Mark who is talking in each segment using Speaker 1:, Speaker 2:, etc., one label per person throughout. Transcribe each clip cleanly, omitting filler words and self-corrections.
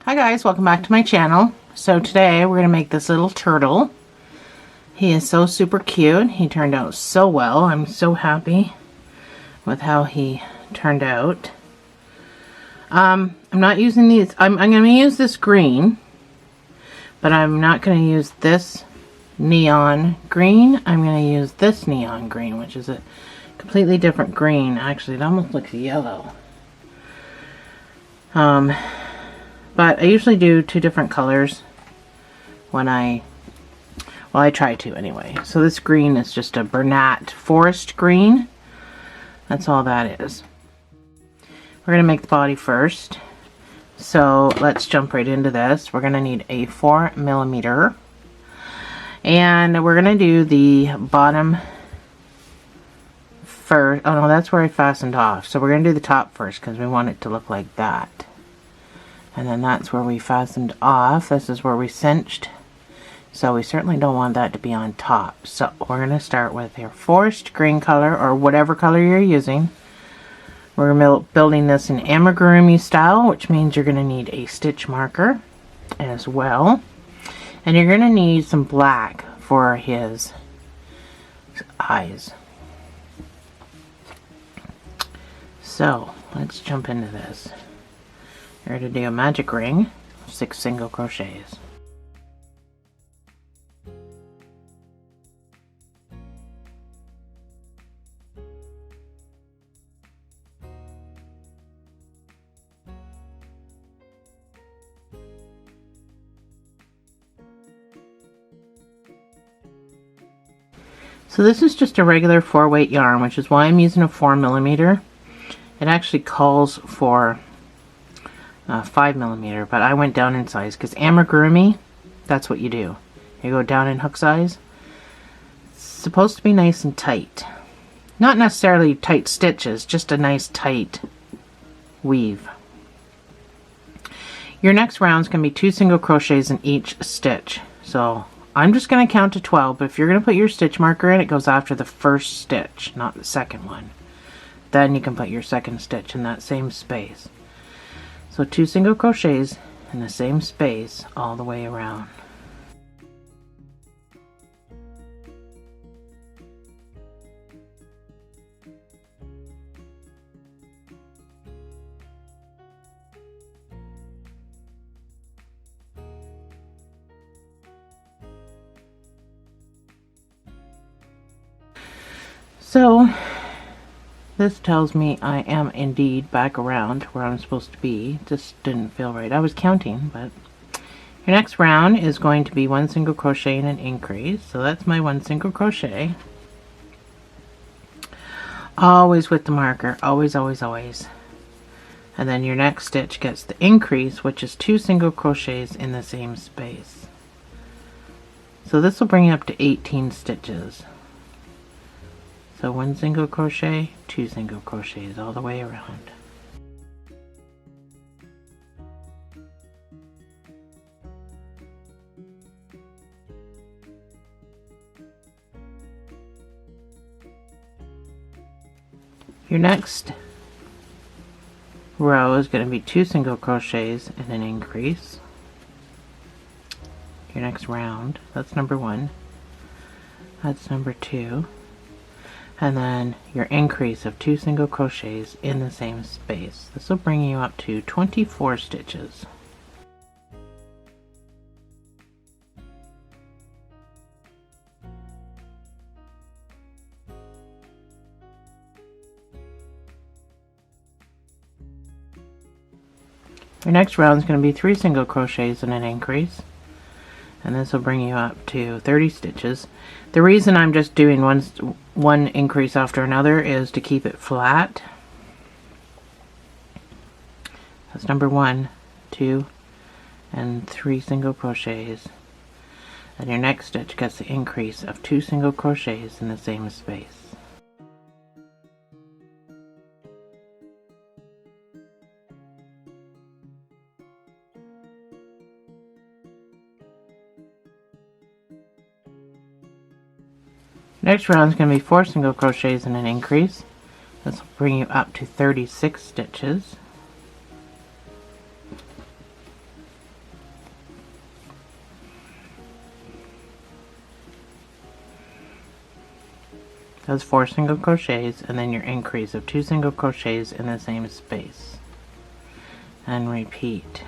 Speaker 1: Hi guys, welcome back to my channel. So today we're going to make this little turtle. He is so super cute. He turned out so well. I'm so happy with how he turned out. I'm not using these. I'm going to use this green, but I'm not going to use this neon green. I'm going to use this neon green, which is a completely different green. Actually, it almost looks yellow. But I usually do two different colors when I try to anyway. So this green is just a Bernat forest green. That's all that is. We're going to make the body first. So let's jump right into this. We're going to need a 4mm. And we're going to do the bottom first. Oh no, that's where I fastened off. So we're going to do the top first because we want it to look like that. And then that's where we fastened off. This is where we cinched. So we certainly don't want that to be on top. So we're going to start with your forest green color, or whatever color you're using. We're building this in amigurumi style, which means you're going to need a stitch marker as well. And you're going to need some black for his eyes. So let's jump into this. You're going to do a magic ring, 6 single crochets. So this is just a regular 4-weight yarn, which is why I'm using a 4mm. It actually calls for 5mm, but I went down in size because amigurumi, that's what you do. You go down in hook size. It's supposed to be nice and tight. Not necessarily tight stitches, just a nice tight weave. Your next round is going to be 2 single crochets in each stitch. So I'm just going to count to 12, but if you're going to put your stitch marker in, it goes after the first stitch, not the second one. Then you can put your second stitch in that same space. So 2 single crochets in the same space all the way around. So this tells me I am indeed back around where I'm supposed to be. Just didn't feel right. I was counting, but your next round is going to be 1 single crochet and an increase. So that's my 1 single crochet. Always with the marker. Always, always, always. And then your next stitch gets the increase, which is 2 single crochets in the same space. So this will bring you up to 18 stitches. So 1 single crochet, 2 single crochets all the way around. Your next row is going to be 2 single crochets and an increase. Your next round, that's number 1. That's number 2. And then your increase of 2 single crochets in the same space. This will bring you up to 24 stitches. Your next round is going to be 3 single crochets and an increase. And this will bring you up to 30 stitches. The reason I'm just doing one increase after another is to keep it flat. That's number 1, 2, and 3 single crochets. And your next stitch gets the increase of 2 single crochets in the same space. Next round is going to be 4 single crochets and an increase. This will bring you up to 36 stitches. That's 4 single crochets, and then your increase of 2 single crochets in the same space, and repeat.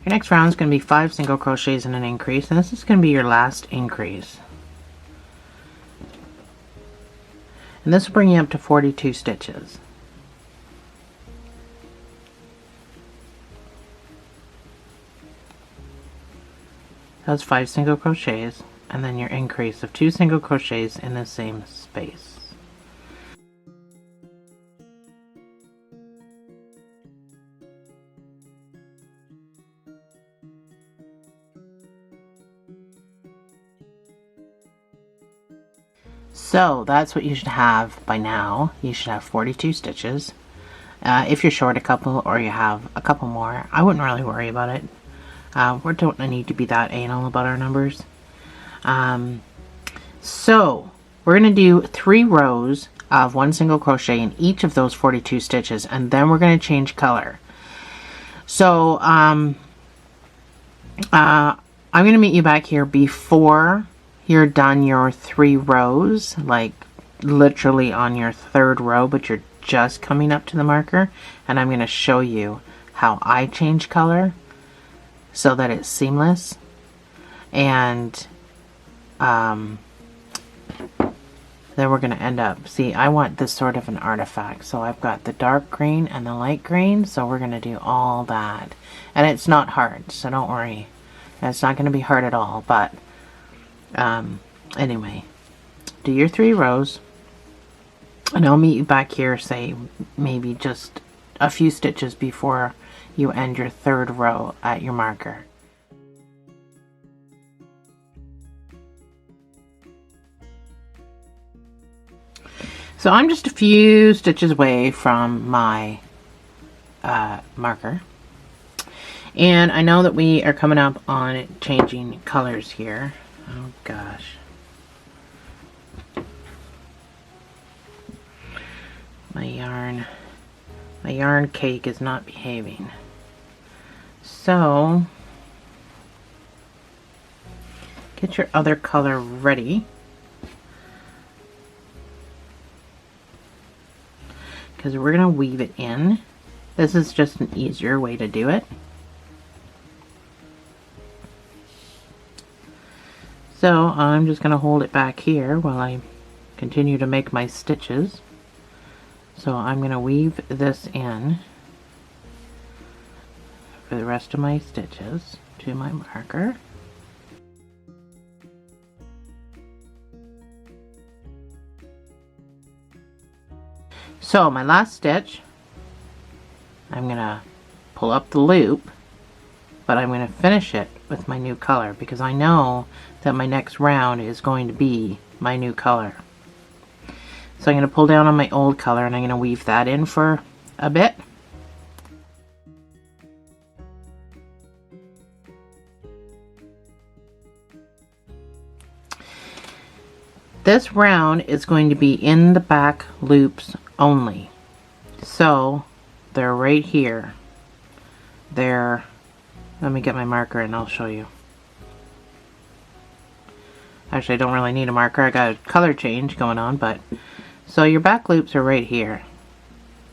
Speaker 1: Your next round is going to be 5 single crochets and an increase, and this is going to be your last increase. And this will bring you up to 42 stitches. That's 5 single crochets, and then your increase of 2 single crochets in the same space. So that's what you should have by now. You should have 42 stitches. If you're short a couple or you have a couple more, I wouldn't really worry about it. We don't need to be that anal about our numbers. So we're going to do 3 rows of 1 single crochet in each of those 42 stitches, and then we're going to change color. So I'm going to meet you back here before you're done your 3 rows, like literally on your 3rd row, but you're just coming up to the marker, and I'm going to show you how I change color so that it's seamless. And then we're going to end up, see, I want this sort of an artifact, so I've got the dark green and the light green, so we're going to do all that. And it's not hard, so don't worry, it's not going to be hard at all. But anyway, do your 3 rows, and I'll meet you back here, say maybe just a few stitches before you end your 3rd row at your marker. So I'm just a few stitches away from my marker, and I know that we are coming up on changing colors here. Oh gosh. My yarn cake is not behaving. So get your other color ready, because we're going to weave it in. This is just an easier way to do it. So I'm just going to hold it back here while I continue to make my stitches. So I'm going to weave this in for the rest of my stitches to my marker. So my last stitch, I'm going to pull up the loop, but I'm going to finish it with my new color, because I know that my next round is going to be my new color. So I'm going to pull down on my old color, and I'm going to weave that in for a bit. This round is going to be in the back loops only. So they're right here. They're, let me get my marker and I'll show you. Actually, I don't really need a marker. I got a color change going on, but so your back loops are right here.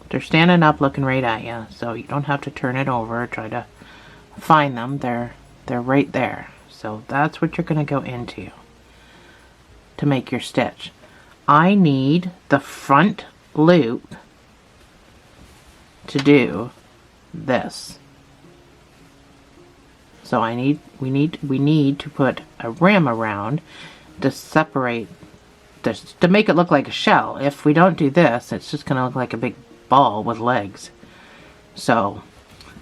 Speaker 1: They're standing up looking right at you, so you don't have to turn it over or try to find them. They're right there. So that's what you're going to go into to make your stitch. I need the front loop to do this. So we need to put a rim around to separate this, to make it look like a shell. If we don't do this, it's just going to look like a big ball with legs. So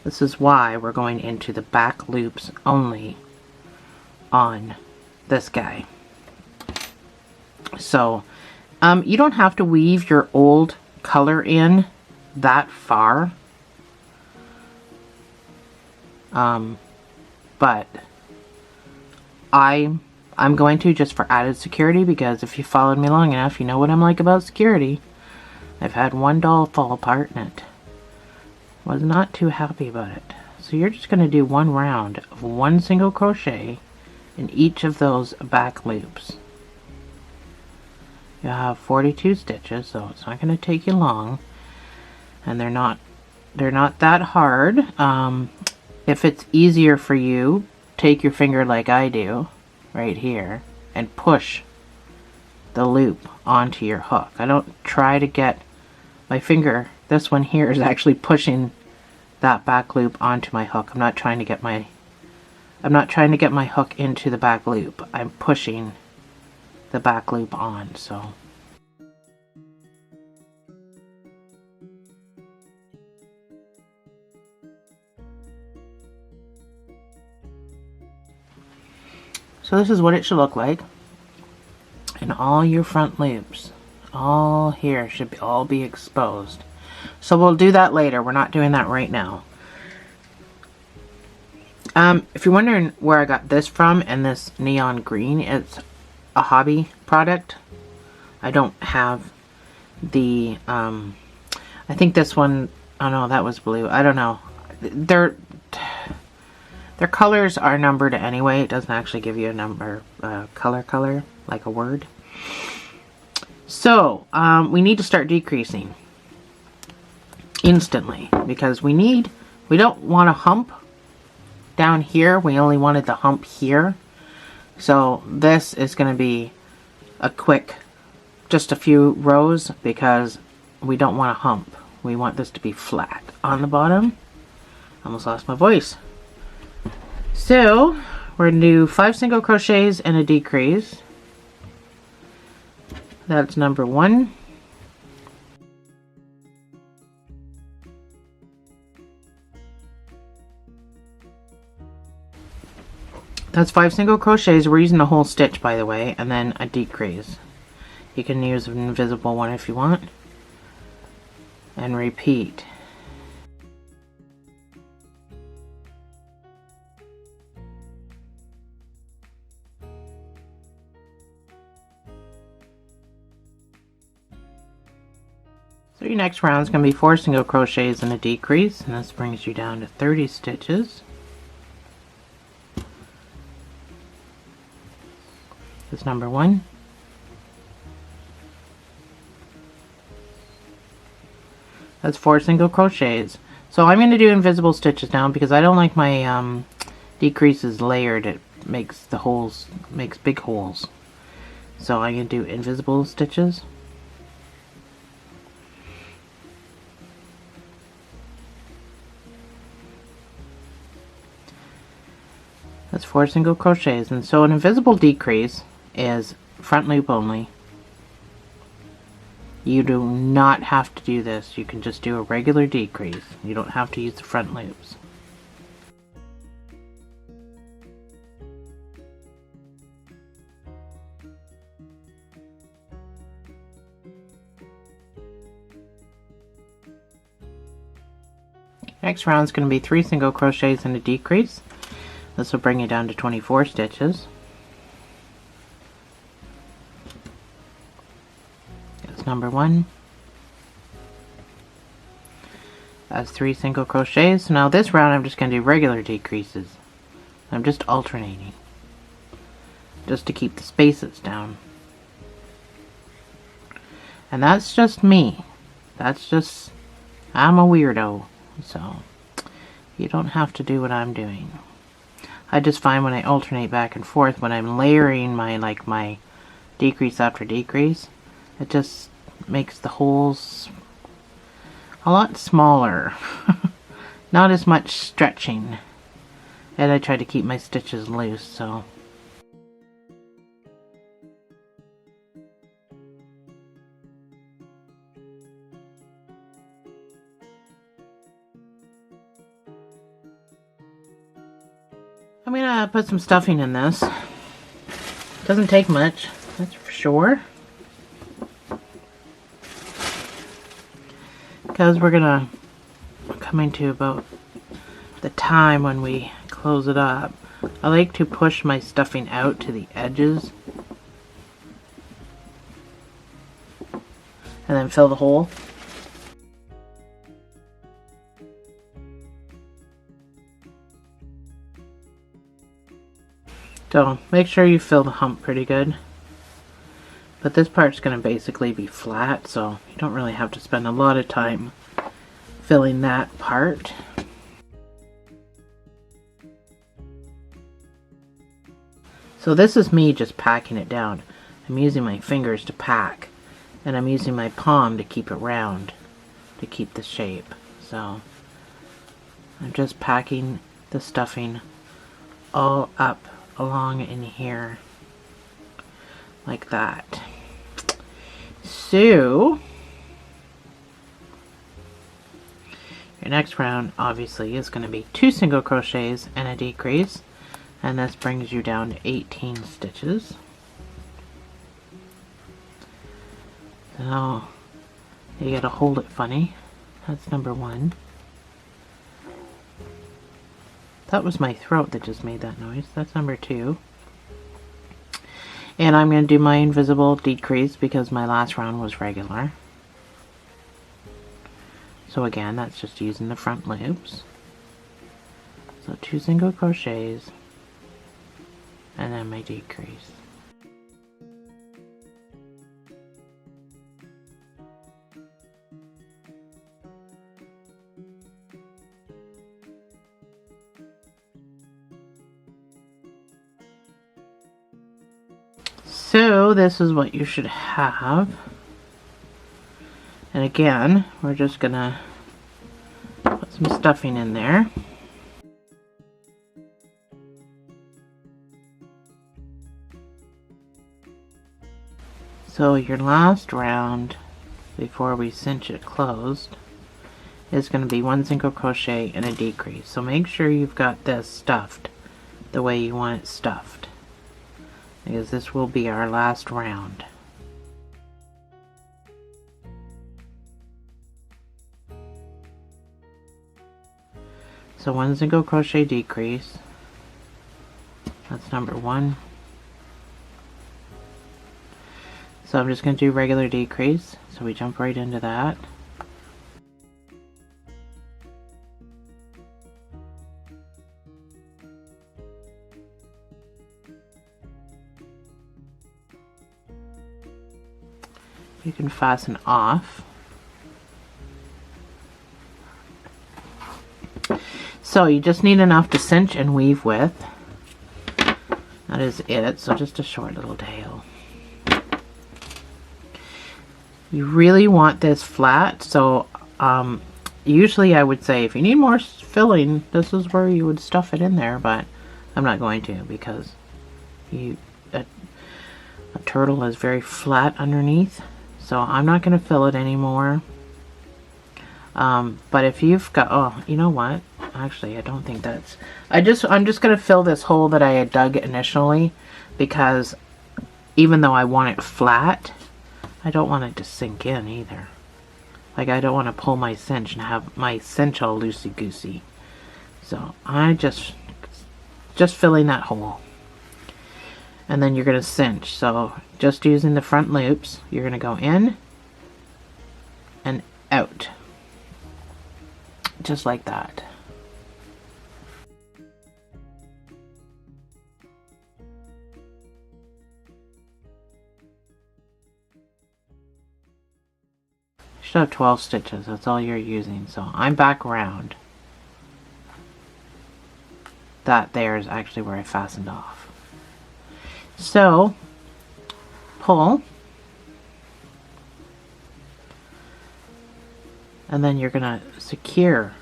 Speaker 1: this is why we're going into the back loops only on this guy. So you don't have to weave your old color in that far, but I'm going to, just for added security, because if you followed me long enough, you know what I'm like about security. I've had one doll fall apart and it was not too happy about it. So you're just going to do one round of one single crochet in each of those back loops. You have 42 stitches, so it's not going to take you long, and they're not that hard. If it's easier for you, take your finger like I do right here and push the loop onto your hook. I don't try to get my finger, this one here is actually pushing that back loop onto my hook. I'm not trying to get my hook into the back loop. I'm pushing the back loop on. So this is what it should look like. And all your front loops, all here, should all be exposed. So we'll do that later. We're not doing that right now. If you're wondering where I got this from and this neon green, it's a hobby product. I don't have the, I think this one, oh no, that was blue. I don't know. Their colors are numbered anyway. It doesn't actually give you a number, color, like a word. So, we need to start decreasing instantly because we don't want a hump down here. We only wanted the hump here. So this is going to be a quick, just a few rows because we don't want a hump. We want this to be flat on the bottom. Almost lost my voice. So we're going to do 5 single crochets and a decrease. That's number 1. That's 5 single crochets. We're using the whole stitch, by the way, and then a decrease. You can use an invisible one if you want. And repeat. So your next round is going to be 4 single crochets and a decrease, and this brings you down to 30 stitches. That's number 1. That's 4 single crochets. So I'm going to do invisible stitches now because I don't like my decreases layered. It makes the holes, makes big holes. So I'm going to do invisible stitches. That's 4 single crochets, and so an invisible decrease is front loop only. You do not have to do this. You can just do a regular decrease. You don't have to use the front loops. Next round is going to be 3 single crochets and a decrease. This will bring you down to 24 stitches. That's number 1. That's 3 single crochets. So now this round I'm just going to do regular decreases. I'm just alternating, just to keep the spaces down. And that's just me. That's just, I'm a weirdo. So you don't have to do what I'm doing. I just find when I alternate back and forth, when I'm layering my decrease after decrease, it just makes the holes a lot smaller. Not as much stretching. And I try to keep my stitches loose, so. I'm gonna put some stuffing in this. Doesn't take much, that's for sure. Because we're gonna come into about the time when we close it up. I like to push my stuffing out to the edges and then fill the hole. So make sure you fill the hump pretty good. But this part's going to basically be flat, so you don't really have to spend a lot of time filling that part. So this is me just packing it down. I'm using my fingers to pack, and I'm using my palm to keep it round, to keep the shape. So I'm just packing the stuffing all up along in here like that. So your next round obviously is going to be 2 single crochets and a decrease, and this brings you down to 18 stitches. So you gotta hold it funny. That's number 1. That was my throat that just made that noise. That's number 2. And I'm going to do my invisible decrease because my last round was regular. So again, that's just using the front loops. So 2 single crochets and then my decrease. So this is what you should have. And again, we're just gonna put some stuffing in there. So your last round before we cinch it closed is going to be 1 single crochet and a decrease. So make sure you've got this stuffed the way you want it stuffed, because this will be our last round. So 1 single crochet decrease, that's number 1. So I'm just going to do regular decrease, so we jump right into that. You can fasten off. So you just need enough to cinch and weave with. That is it, so just a short little tail. You really want this flat, so usually I would say if you need more filling, this is where you would stuff it in there, but I'm not going to, because a turtle is very flat underneath, so I'm not going to fill it anymore. But if you've got, oh, you know what? Actually, I don't think that's, I'm just going to fill this hole that I had dug initially, because even though I want it flat, I don't want it to sink in either. Like, I don't want to pull my cinch and have my cinch all loosey-goosey. So I just filling that hole. And then you're going to cinch. So just using the front loops, you're going to go in and out. Just like that. Should have 12 stitches, that's all you're using. So I'm back around. That there is actually where I fastened off. So pull, and then you're gonna secure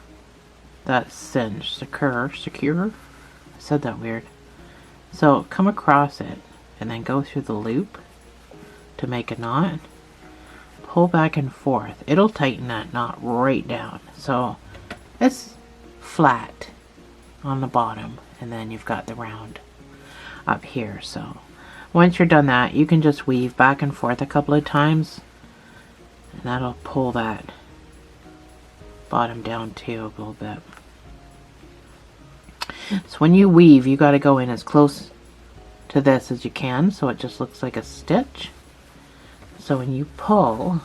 Speaker 1: that cinch. Secure. I said that weird. So come across it and then go through the loop to make a knot. Pull back and forth. It'll tighten that knot right down. So it's flat on the bottom, and then you've got the round up here. So once you're done that, you can just weave back and forth a couple of times, and that'll pull that bottom down too a little bit. So when you weave, you got to go in as close to this as you can, so it just looks like a stitch. So when you pull,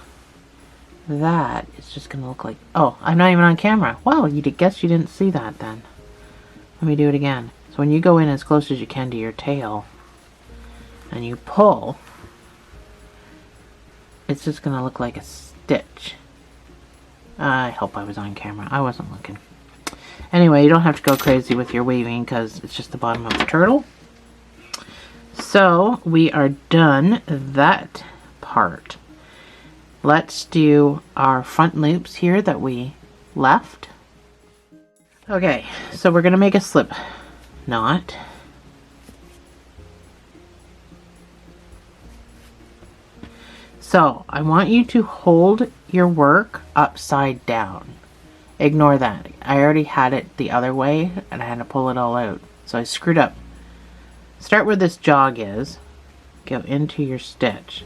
Speaker 1: that is just going to look like, oh, I'm not even on camera. Wow, guess you didn't see that then. Let me do it again. So when you go in as close as you can to your tail and you pull, it's just going to look like a stitch. I hope I was on camera. I wasn't looking. Anyway, you don't have to go crazy with your weaving because it's just the bottom of the turtle. So we are done that part. Let's do our front loops here that we left. Okay, so we're going to make a slip knot. So I want you to hold your work upside down. Ignore that. I already had it the other way and I had to pull it all out. So I screwed up. Start where this jog is. Go into your stitch.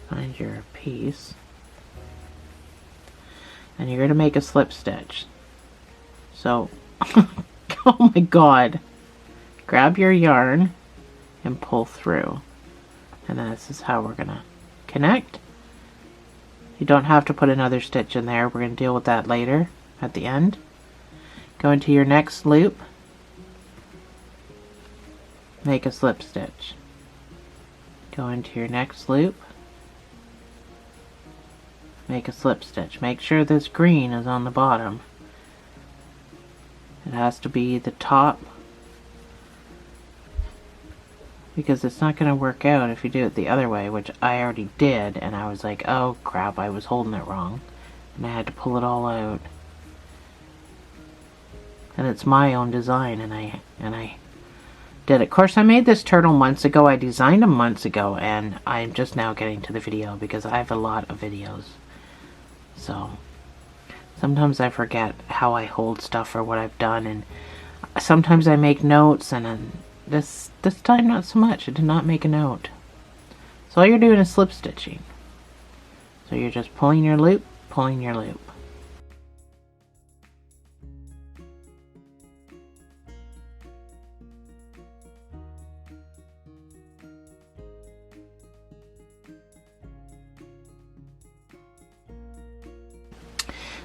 Speaker 1: Find your piece. And you're going to make a slip stitch. So, oh my god. Grab your yarn and pull through. And this is how we're going to connect. You don't have to put another stitch in there. We're going to deal with that later at the end. Go into your next loop. Make a slip stitch. Go into your next loop. Make a slip stitch. Make sure this green is on the bottom. It has to be the top, because it's not going to work out if you do it the other way, which I already did, and I was like, oh crap, I was holding it wrong, and I had to pull it all out. And it's my own design, and I did it. Of course, I made this turtle months ago. I designed them months ago, and I'm just now getting to the video because I have a lot of videos. So sometimes I forget how I hold stuff or what I've done, and sometimes I make notes, and then this time not so much. I did not make a note. So all you're doing is slip stitching. So you're just pulling your loop, pulling your loop.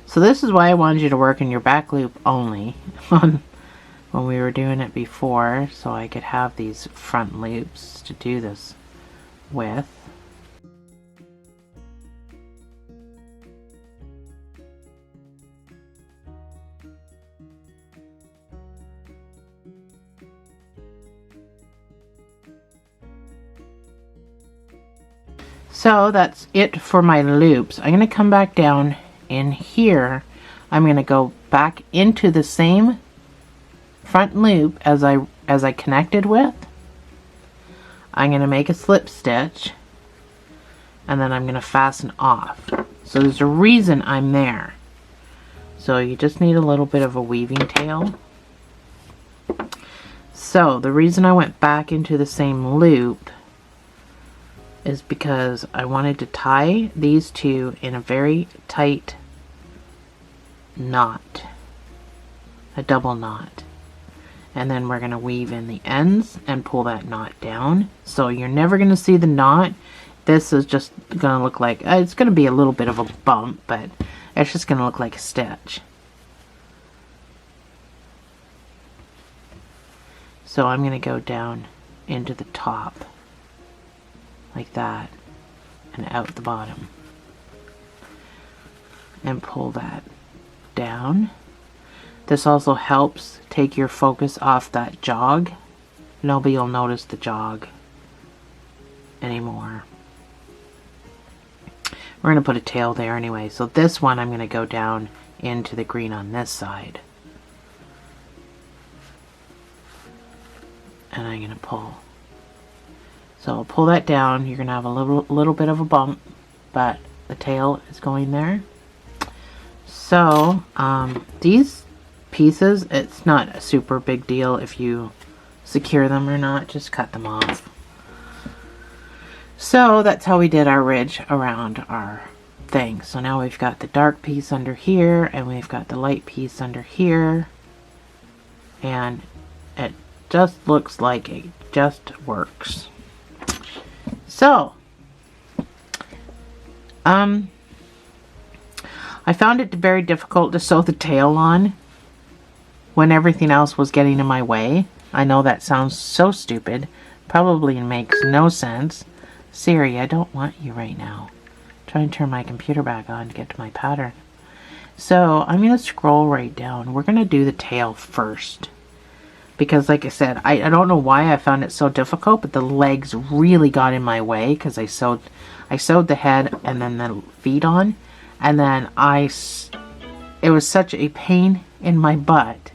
Speaker 1: So this is why I wanted you to work in your back loop only on when we were doing it before, so I could have these front loops to do this with. So that's it for my loops. I'm going to come back down in here. I'm going to go back into the same front loop as I connected with. I'm going to make a slip stitch, and then I'm going to fasten off. So there's a reason I'm there. So you just need a little bit of a weaving tail. So the reason I went back into the same loop is because I wanted to tie these two in a very tight knot, a double knot, and then we're going to weave in the ends and pull that knot down. So you're never going to see the knot. This is just going to look like, it's going to be a little bit of a bump, but it's just going to look like a stitch. So I'm going to go down into the top like that and out the bottom and pull that down. This also helps take your focus off that jog. Nobody will notice the jog anymore. We're going to put a tail there anyway. So this one I'm going to go down into the green on this side. And I'm going to pull. So I'll pull that down. You're going to have a little bit of a bump, but the tail is going there. So these pieces, it's not a super big deal if you secure them or not. Just cut them off. So that's how we did our ridge around our thing. So now we've got the dark piece under here, and we've got the light piece under here, and it just looks like it just works. So I I found it very difficult to sew the tail on when everything else was getting in my way. I know that sounds so stupid. Probably makes no sense. Siri, I don't want you right now. Try and turn my computer back on to get to my pattern. So I'm going to scroll right down. We're going to do the tail first. Because like I said, I don't know why I found it so difficult, but the legs really got in my way because I sewed the head and then the feet on. And then it was such a pain in my butt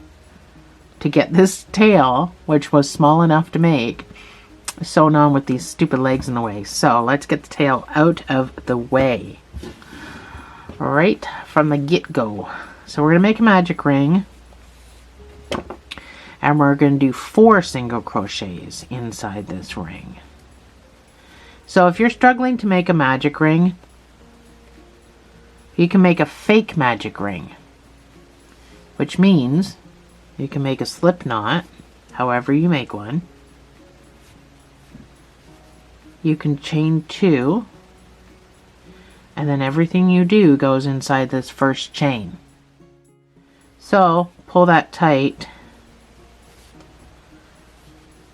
Speaker 1: to get this tail, which was small enough to make, sewn on with these stupid legs in the way. So let's get the tail out of the way right from the get-go. So we're going to make a magic ring, and we're going to do 4 single crochets inside this ring. So if you're struggling to make a magic ring, you can make a fake magic ring, which means you can make a slip knot however you make one. You can chain 2, and then everything you do goes inside this first chain. So pull that tight.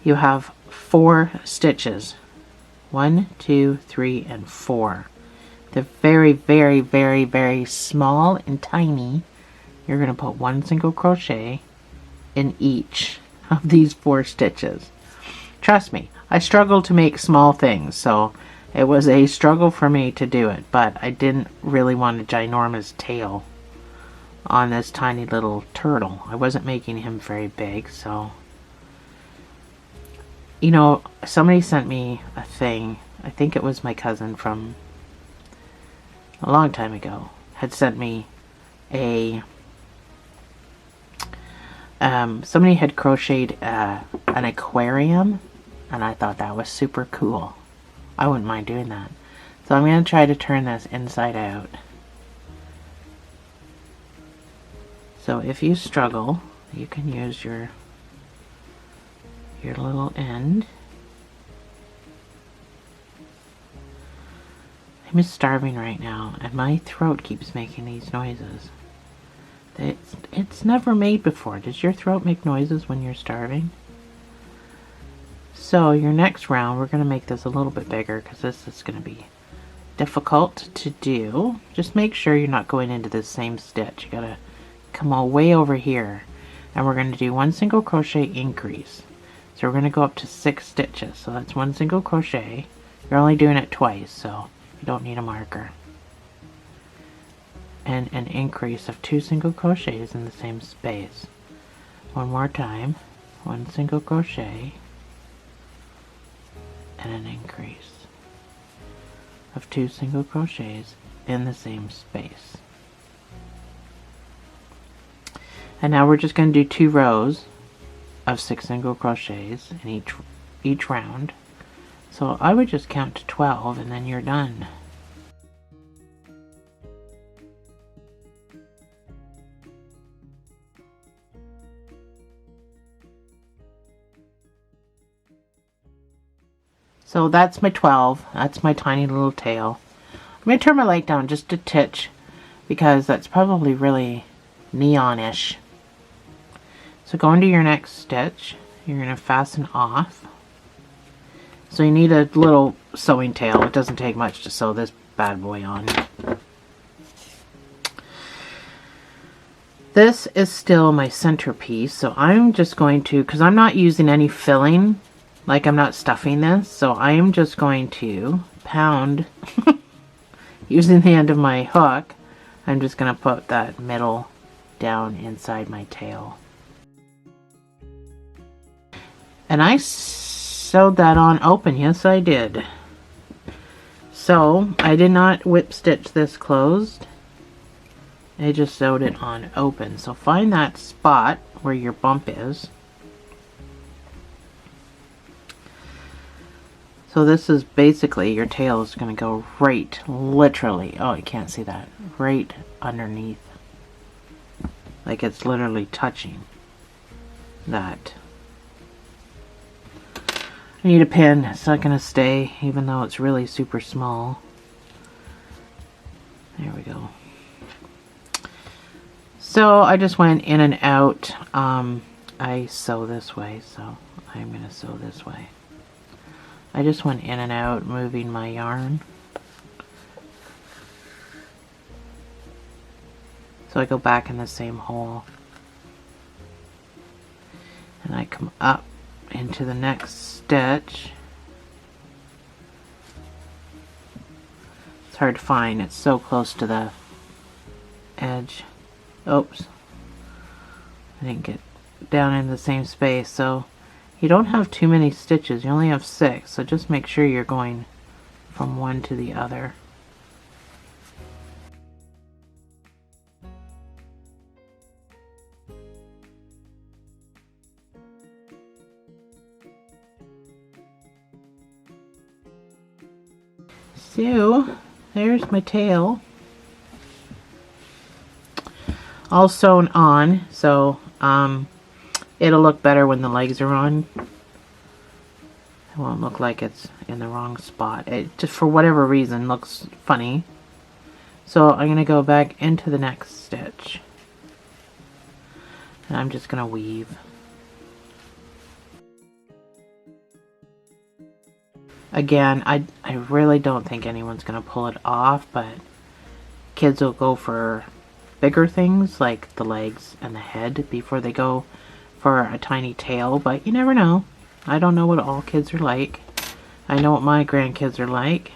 Speaker 1: You have 4 stitches. 1, 2, 3, and 4. They're very, very, very, very small and tiny. You're going to put 1 single crochet in each of these 4 stitches. Trust me, I struggle to make small things, so it was a struggle for me to do it, but I didn't really want a ginormous tail on this tiny little turtle. I wasn't making him very big, so... You know, somebody sent me a thing. I think it was my cousin from a long time ago. Had sent me a... somebody had crocheted an aquarium, and I thought that was super cool. I wouldn't mind doing that. So I'm going to try to turn this inside out. So if you struggle, you can use your little end. I'm starving right now, and my throat keeps making these noises. It's never made before. Does your throat make noises when you're starving? So your next round, we're going to make this a little bit bigger because this is going to be difficult to do. Just make sure you're not going into the same stitch. You got to come all way over here, and we're going to do 1 single crochet increase. So we're going to go up to 6 stitches. So that's 1 single crochet. You're only doing it twice, so you don't need a marker. And an increase of 2 single crochets in the same space. One more time. 1 single crochet and an increase of 2 single crochets in the same space. And now we're just going to do 2 rows of 6 single crochets in each round. So I would just count to 12 and then you're done. So that's my 12. That's my tiny little tail. I'm going to turn my light down just a titch because that's probably really neonish. So go into your next stitch. You're going to fasten off. So you need a little sewing tail. It doesn't take much to sew this bad boy on. This is still my centerpiece, so I'm just going to, because I'm not using any filling, like I'm not stuffing this, so I am just going to pound using the end of my hook. I'm just going to put that middle down inside my tail. And I sewed that on open. Yes, I did. So I did not whip stitch this closed. I just sewed it on open. So find that spot where your bump is. So this is basically, your tail is going to go right, literally, oh, you can't see that, right underneath. Like it's literally touching that. I need a pin. It's not going to stay, even though it's really super small. There we go. So I just went in and out. I sew this way, so I'm going to sew this way. I just went in and out moving my yarn. So I go back in the same hole. And I come up into the next stitch. It's hard to find, it's so close to the edge. Oops. I didn't get down in the same space. So you don't have too many stitches, you only have 6, so just make sure you're going from one to the other. So there's my tail all sewn on, so it'll look better when the legs are on. It won't look like it's in the wrong spot. It just, for whatever reason, looks funny. So I'm going to go back into the next stitch. And I'm just going to weave. Again, I really don't think anyone's going to pull it off, but kids will go for bigger things like the legs and the head before they go for a tiny tail, but you never know. I don't know what all kids are like. I know what my grandkids are like.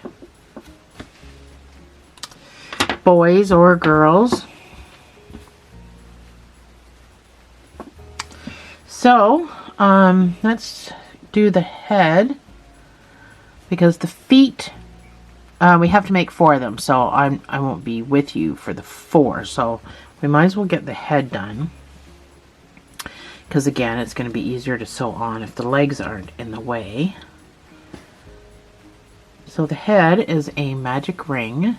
Speaker 1: Boys or girls. So, let's do the head. Because the feet, we have to make 4 of them, so I won't be with you for the 4. So we might as well get the head done. Because again, it's going to be easier to sew on if the legs aren't in the way. So the head is a magic ring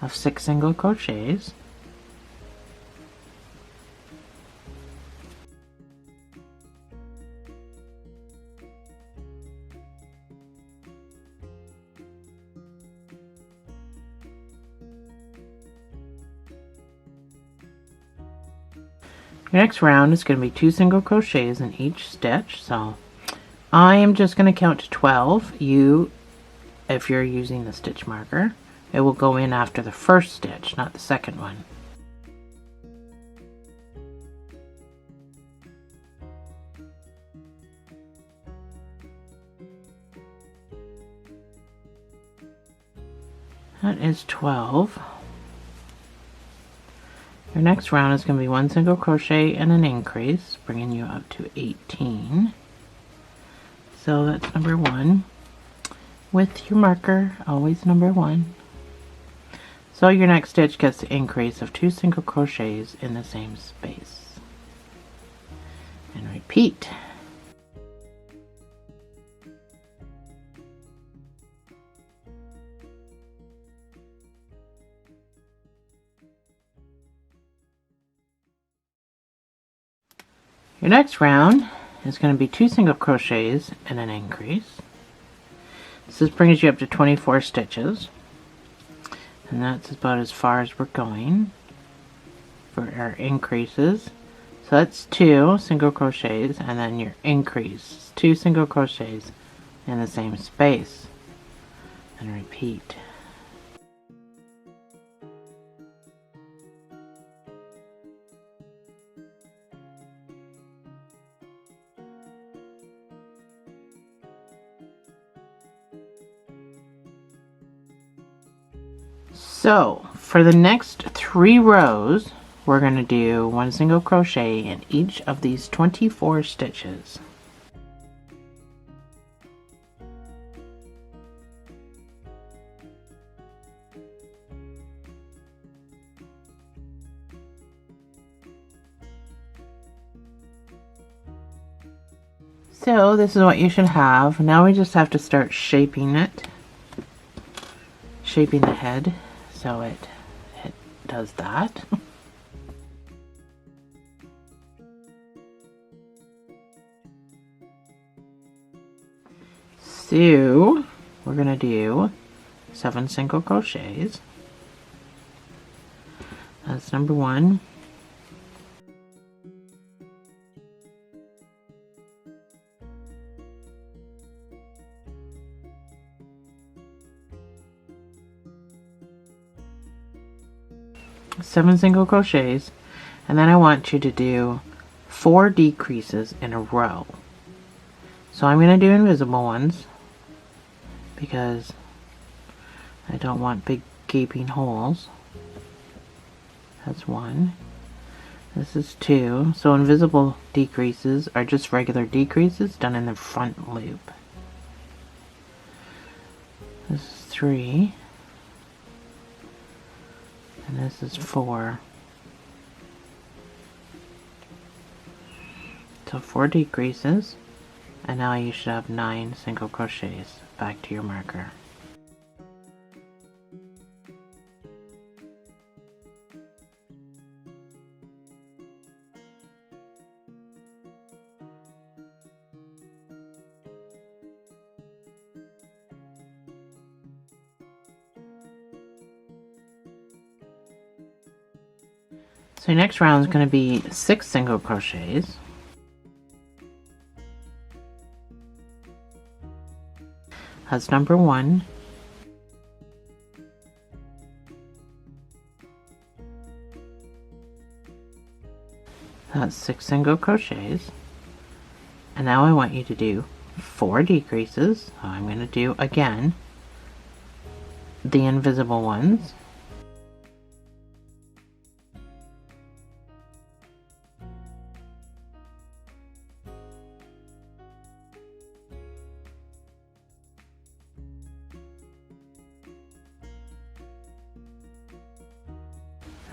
Speaker 1: of 6 single crochets. Your next round is going to be 2 single crochets in each stitch, so I am just going to count to 12. If you're using the stitch marker, it will go in after the first stitch, not the second one. That is 12. Your next round is going to be 1 single crochet and an increase, bringing you up to 18. So that's number 1. With your marker, always number 1. So your next stitch gets the increase of 2 single crochets in the same space. And repeat. Your next round is going to be 2 single crochets and an increase. This brings you up to 24 stitches, and that's about as far as we're going for our increases. So that's 2 single crochets, and then your increase, 2 single crochets in the same space, and repeat. So for the next 3 rows, we're going to do 1 single crochet in each of these 24 stitches. So this is what you should have. Now we just have to start shaping it. Shaping the head so it does that. So we're going to do 7 single crochets. That's number 1. 7 single crochets, and then I want you to do 4 decreases in a row. So I'm going to do invisible ones because I don't want big gaping holes. That's 1. This is 2. So invisible decreases are just regular decreases done in the front loop. This is 3. And this is 4. So 4 decreases. And now you should have 9 single crochets. Back to your marker. So next round is going to be 6 single crochets. That's number 1. That's 6 single crochets. And now I want you to do 4 decreases. So I'm going to do again the invisible ones.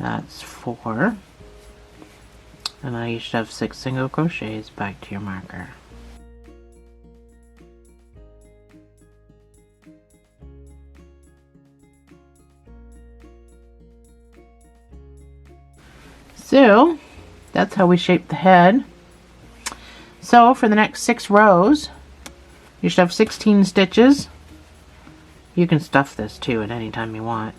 Speaker 1: That's 4. And now you should have 6 single crochets. Back to your marker. So that's how we shape the head. So for the next 6 rows, you should have 16 stitches. You can stuff this too at any time you want.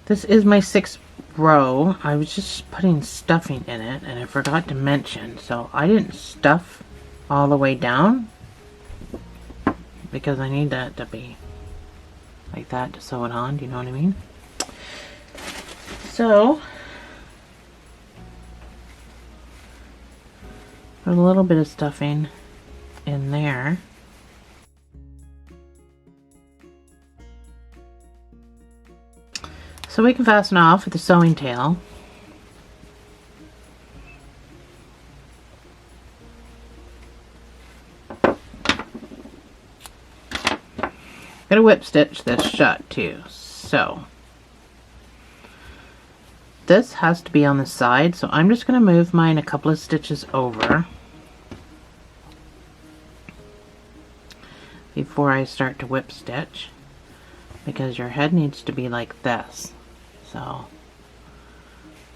Speaker 1: This is my 6th row. I was just putting stuffing in it and I forgot to mention, so I didn't stuff all the way down because I need that to be like that to sew it on. Do you know what I mean? So put a little bit of stuffing in there. So we can fasten off with the sewing tail. I'm gonna whip stitch this shut too. So this has to be on the side, so I'm just gonna move mine a couple of stitches over before I start to whip stitch, because your head needs to be like this. So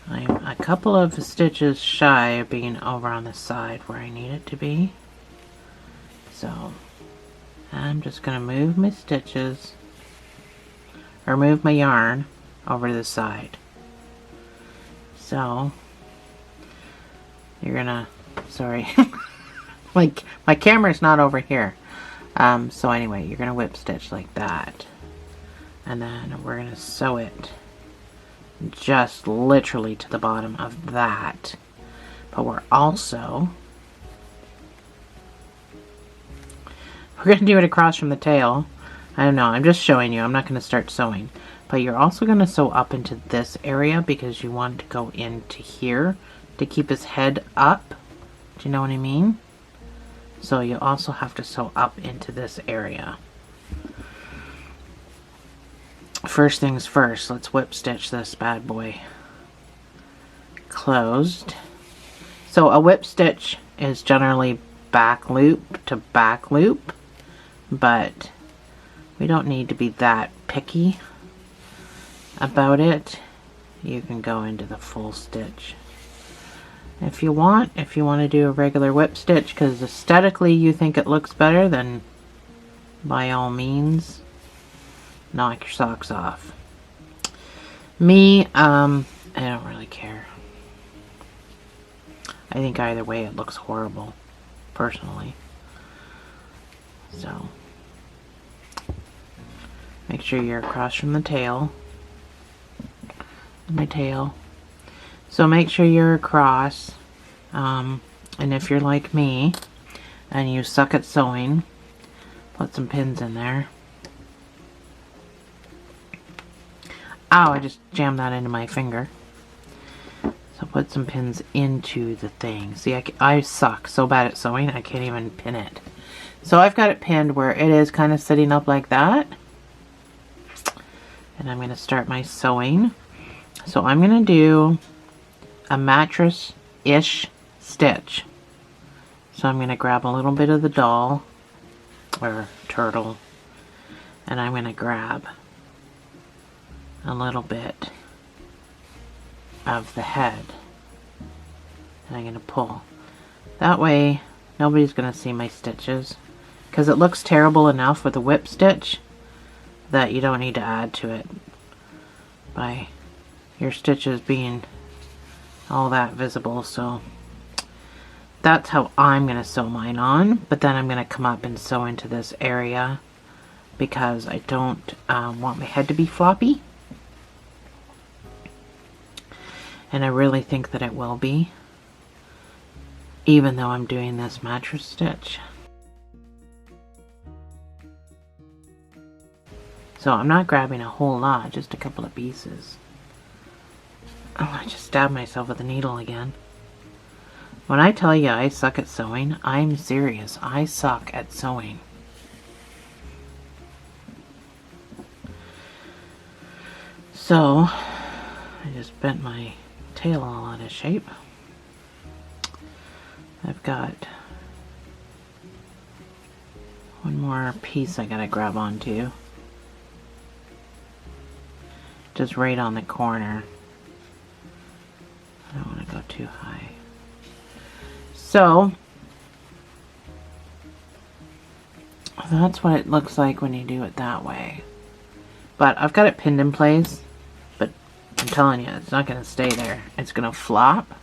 Speaker 1: I'm a couple of stitches shy of being over on the side where I need it to be. So I'm just going to move my stitches, or move my yarn over to the side. So you're gonna, sorry, like my camera's not over here. So anyway, you're gonna whip stitch like that, and then we're gonna sew it just literally to the bottom of that. But we're also gonna do it across from the tail. I don't know, I'm just showing you, I'm not gonna start sewing. But you're also gonna sew up into this area because you want to go into here to keep his head up. Do you know what I mean? So you also have to sew up into this area. First things first, let's whip stitch this bad boy closed. So a whip stitch is generally back loop to back loop, but we don't need to be that picky about it. You can go into the full stitch if you want. If you want to do a regular whip stitch because aesthetically you think it looks better, then by all means knock your socks off. Me, I don't really care. I think either way it looks horrible, personally. So, make sure you're across from the tail. My tail. So make sure you're across. And if you're like me, and you suck at sewing, put some pins in there. Ow, I just jammed that into my finger. So put some pins into the thing. See, I suck so bad at sewing, I can't even pin it. So I've got it pinned where it is kind of sitting up like that. And I'm going to start my sewing. So I'm going to do a mattress-ish stitch. So I'm going to grab a little bit of the doll, or turtle, and I'm going to grab a little bit of the head. And I'm going to pull. That way, nobody's going to see my stitches. Because it looks terrible enough with a whip stitch that you don't need to add to it by your stitches being all that visible. So that's how I'm going to sew mine on. But then I'm going to come up and sew into this area because I don't want my head to be floppy. And I really think that it will be, even though I'm doing this mattress stitch. So I'm not grabbing a whole lot, just a couple of pieces. Oh, I just stabbed myself with a needle again. When I tell you I suck at sewing, I'm serious. I suck at sewing. So, I just bent my tail all out of shape. I've got one more piece I gotta grab onto. Just right on the corner. I don't want to go too high. So, that's what it looks like when you do it that way. But I've got it pinned in place. But I'm telling you, it's not going to stay there. It's going to flop.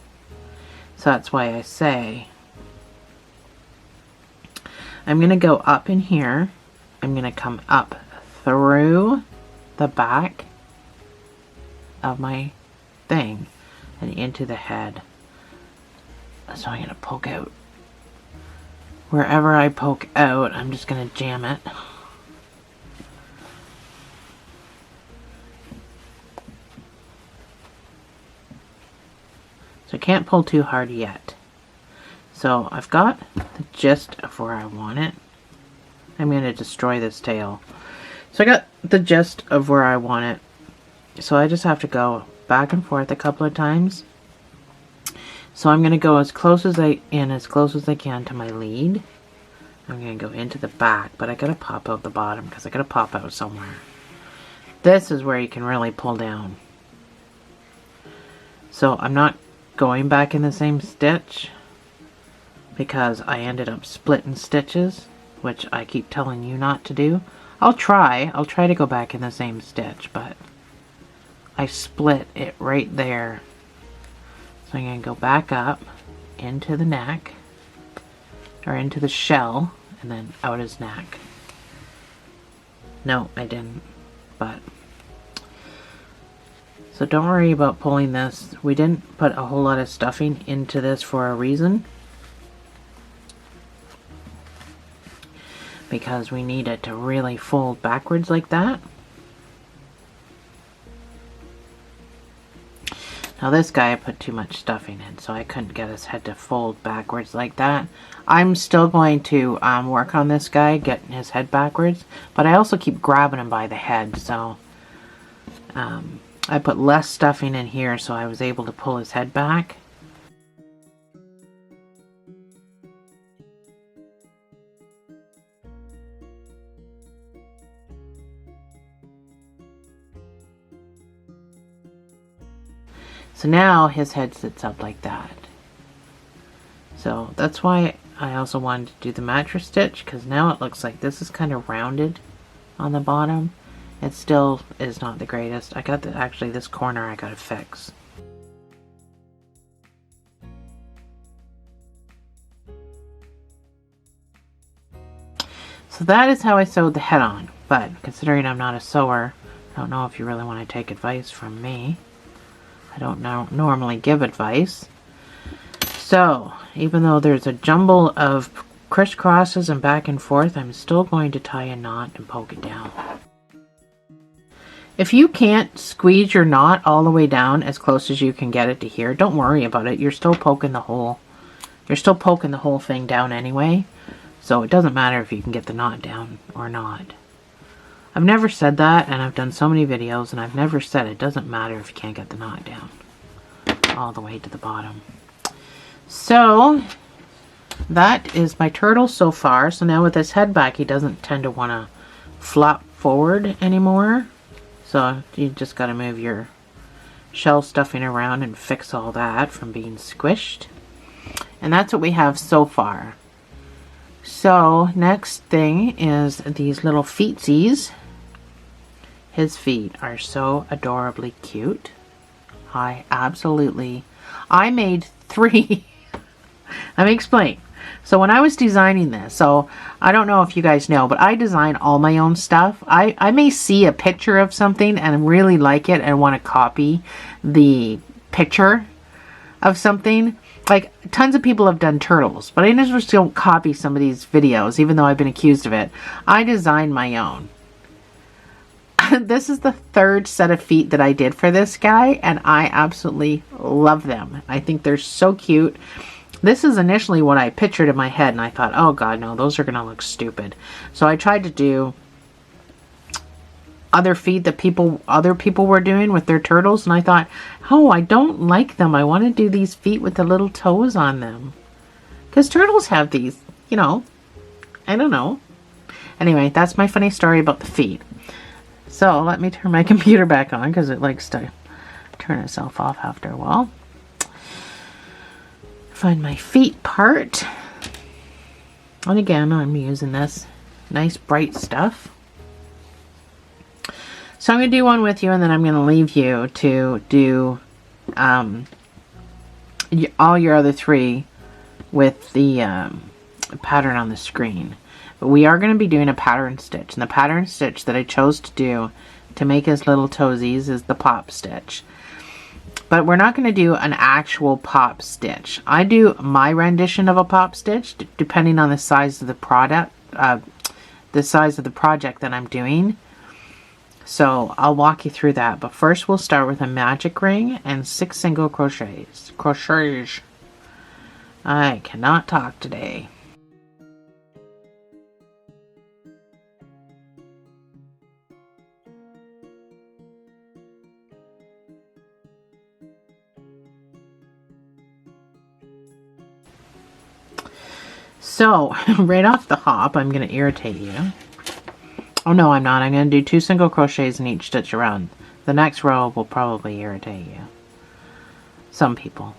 Speaker 1: So that's why I say I'm going to go up in here. I'm going to come up through the back of my thing and into the head. So I'm going to poke out. Wherever I poke out, I'm just going to jam it. So I can't pull too hard yet. So I've got the gist of where I want it. I'm going to destroy this tail. So I got the gist of where I want it. So I just have to go back and forth a couple of times. So I'm going to go as close as I can to my lead. I'm going to go into the back, but I got to pop out the bottom because I got to pop out somewhere. This is where you can really pull down. So I'm not going back in the same stitch because I ended up splitting stitches, which I keep telling you not to do. I'll try to go back in the same stitch, but I split it right there. So I'm going to go back up into the neck, or into the shell, and then out his neck. No, I didn't, but... So don't worry about pulling this. We didn't put a whole lot of stuffing into this for a reason. Because we need it to really fold backwards like that. Now this guy I put too much stuffing in, so I couldn't get his head to fold backwards like that. I'm still going to work on this guy, getting his head backwards, but I also keep grabbing him by the head, so I put less stuffing in here so I was able to pull his head back. So now his head sits up like that. So that's why I also wanted to do the mattress stitch, because now it looks like this is kind of rounded on the bottom. It still is not the greatest. I got actually this corner I gotta fix. So that is how I sewed the head on. But considering I'm not a sewer, I don't know if you really want to take advice from me. I don't normally give advice. So even though there's a jumble of crisscrosses and back and forth, I'm still going to tie a knot and poke it down. If you can't squeeze your knot all the way down as close as you can get it to here, don't worry about it. You're still poking the hole. You're still poking the whole thing down anyway. So it doesn't matter if you can get the knot down or not. I've never said that, and I've done so many videos, and I've never said it doesn't matter if you can't get the knot down all the way to the bottom. So that is my turtle so far. So now with his head back, he doesn't tend to want to flop forward anymore. So you just got to move your shell stuffing around and fix all that from being squished. And that's what we have so far. So next thing is these little feetsies. His feet are so adorably cute. I made 3. Let me explain. So when I was designing this, so I don't know if you guys know, but I design all my own stuff. I may see a picture of something and really like it and want to copy the picture of something. Like, tons of people have done turtles, but I just don't copy some of these videos, even though I've been accused of it. I designed my own. This is the 3rd set of feet that I did for this guy, and I absolutely love them. I think they're so cute. This is initially what I pictured in my head, and I thought, oh god, no, those are going to look stupid. So I tried to do other feet that other people were doing with their turtles, and I thought, oh, I don't like them. I want to do these feet with the little toes on them. Because turtles have these, you know. I don't know. Anyway, that's my funny story about the feet. So let me turn my computer back on because it likes to turn itself off after a while. Find my feet part. And again, I'm using this nice bright stuff. So I'm going to do one with you, and then I'm going to leave you to do all your other 3 with the pattern on the screen. But we are going to be doing a pattern stitch. And the pattern stitch that I chose to do to make his little toesies is the pop stitch. But we're not going to do an actual pop stitch. I do my rendition of a pop stitch depending on the size of the product, the size of the project that I'm doing. So I'll walk you through that. But first we'll start with a magic ring and 6 single crochets. Crochets. I cannot talk today. So, right off the hop, I'm going to irritate you. Oh no, I'm not. I'm going to do 2 single crochets in each stitch around. The next row will probably irritate you. Some people.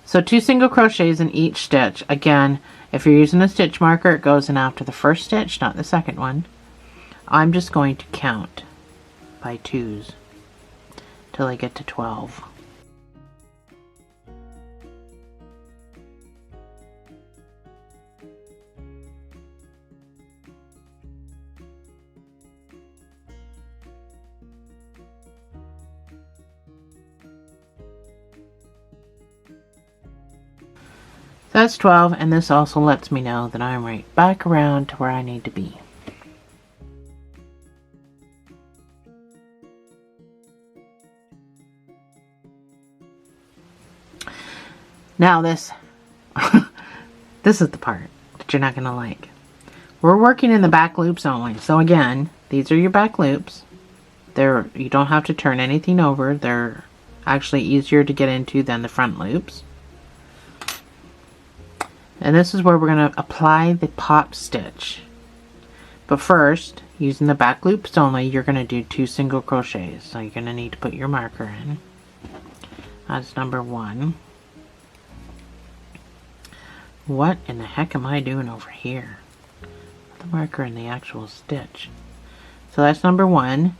Speaker 1: So 2 single crochets in each stitch. Again, if you're using a stitch marker, it goes in after the first stitch, not the second one. I'm just going to count by 2s till I get to 12. That's 12, and this also lets me know that I'm right back around to where I need to be. Now this this is the part that you're not going to like. We're working in the back loops only. So again, these are your back loops. You don't have to turn anything over. They're actually easier to get into than the front loops. And this is where we're going to apply the pop stitch. But first, using the back loops only, you're going to do 2 single crochets. So you're going to need to put your marker in. That's number 1. What in the heck am I doing over here? Put the marker in the actual stitch. So that's number 1.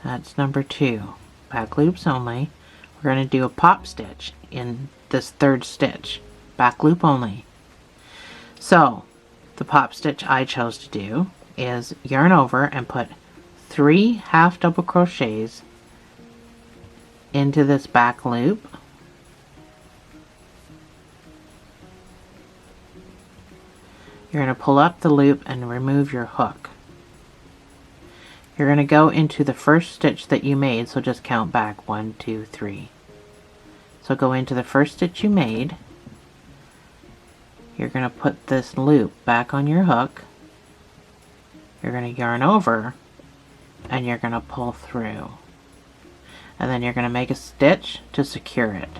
Speaker 1: That's number 2. Back loops only. We're going to do a pop stitch in this 3rd stitch. Back loop only. So the pop stitch I chose to do is yarn over and put 3 half double crochets into this back loop. You're going to pull up the loop and remove your hook. You're going to go into the first stitch that you made, so just count back 1, 2, 3. So go into the first stitch you made. You're going to put this loop back on your hook. You're going to yarn over and you're going to pull through. And then you're going to make a stitch to secure it.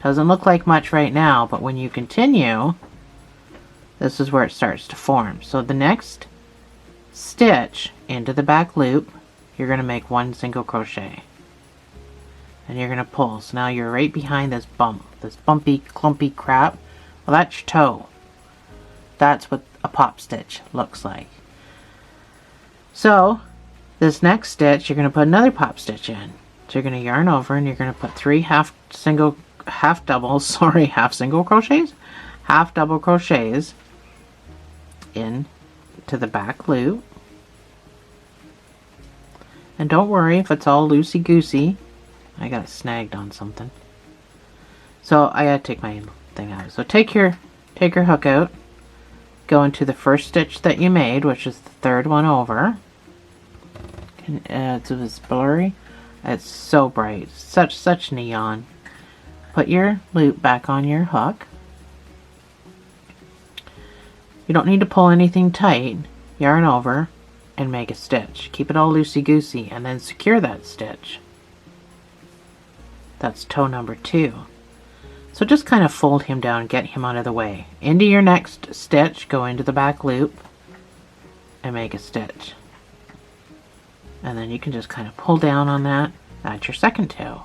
Speaker 1: Doesn't look like much right now, but when you continue, this is where it starts to form. So the next stitch into the back loop, you're going to make 1 single crochet. And you're going to pull. So now you're right behind this bump, this bumpy, clumpy crap. Well, that's your toe. That's what a pop stitch looks like. So this next stitch, you're going to put another pop stitch in. So you're going to yarn over and you're going to put 3 half single crochets, half double crochets in to the back loop. And don't worry if it's all loosey-goosey. I got snagged on something. So I gotta take my thing out. So take your hook out, go into the first stitch that you made, which is the third one over. It's blurry. It's so bright, such neon. Put your loop back on your hook. You don't need to pull anything tight. Yarn over and make a stitch. Keep it all loosey-goosey and then secure that stitch. That's toe number 2. So just kind of fold him down, get him out of the way. Into your next stitch, go into the back loop and make a stitch. And then you can just kind of pull down on that. That's your second toe.